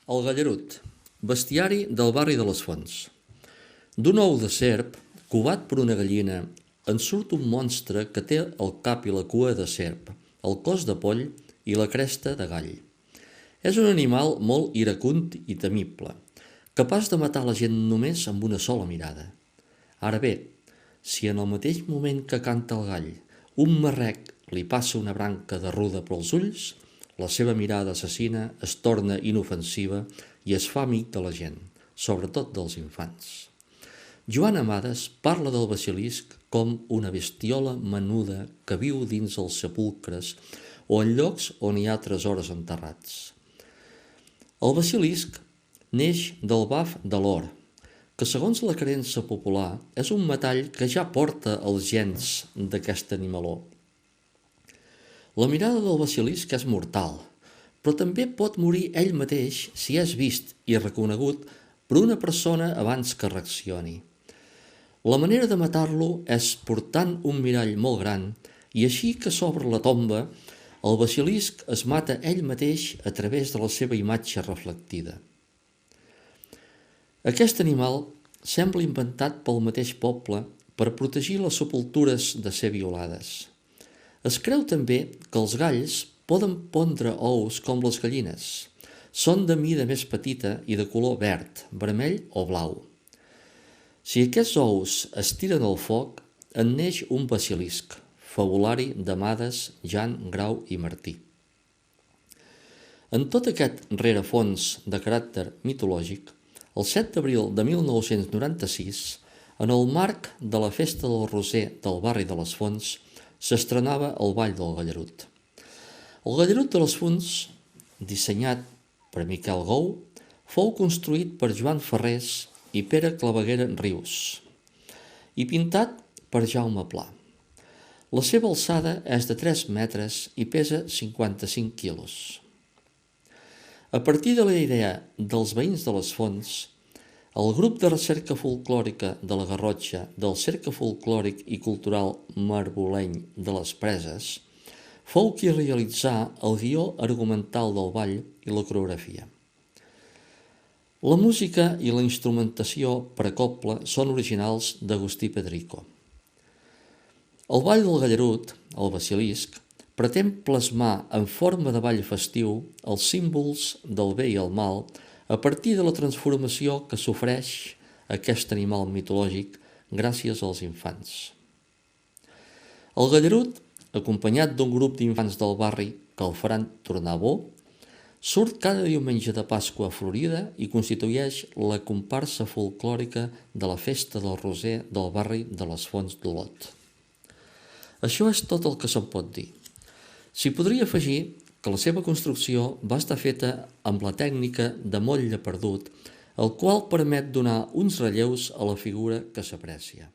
El gallarut, bestiari del barri de les Fonts. D'un ou de serp, covat per una gallina, en surt un monstre que té el cap i la cua de serp, el cos de poll i la cresta de gall. És un animal molt iracund i temible, capaç de matar la gent només amb una sola mirada. Ara bé, si en el mateix moment que canta el gall, un marrec li passa una branca de ruda pels ulls, la seva mirada assassina es torna inofensiva i es fa amic de la gent, sobretot dels infants. Joan Amades parla del basilisc com una bestiola menuda que viu dins els sepulcres o en llocs on hi ha tresors enterrats. El basilisc neix del baf de l'or, que segons la creença popular és un metall que ja porta els gens d'aquest animaló. La mirada del basilisc és mortal, però també pot morir ell mateix si és vist i reconegut per una persona abans que reaccioni. La manera de matar-lo és portant un mirall molt gran i així que s'obre la tomba, el basilisc es mata ell mateix a través de la seva imatge reflectida. Aquest animal sembla inventat pel mateix poble per protegir les sepultures de ser violades. Es creu també que els galls poden pondre ous com les gallines. Són de mida més petita i de color verd, vermell o blau. Si aquests ous es tiren al foc, en neix un basilisc, fabulari d'Amades, Jan, Grau i Martí. En tot aquest rerefons de caràcter mitològic, el 7 d'abril de 1996, en el marc de la Festa del Roser del barri de les Fonts, s'estrenava el Ball del Gallarut. El Gallarut de les Fonts, dissenyat per Miquel Gou, fou construït per Joan Ferrés i Pere Claveguera Rius i pintat per Jaume Pla. La seva alçada és de 3 metres i pesa 55 quilos. A partir de la idea dels veïns de les Fonts, el grup de recerca folclòrica de la Garrotxa del Cercle Folclòric i Cultural Marboleny de les Preses fou qui realitzà el guió argumental del ball i la coreografia. La música i la instrumentació per a cobla són originals d'Agustí Pedrico. El Ball del Gallarut, el basilisc, pretén plasmar en forma de ball festiu els símbols del bé i el mal a partir de la transformació que sofreix aquest animal mitològic gràcies als infants. El gallarut, acompanyat d'un grup d'infants del barri que el faran tornar bo, surt cada diumenge de Pasqua a Florida i constitueix la comparsa folclòrica de la Festa del Roser del barri de les Fonts d'Olot. Això és tot el que se'n pot dir. S'hi podria afegir que la seva construcció va estar feta amb la tècnica de motlle perdut, el qual permet donar uns relleus a la figura que s'aprecia.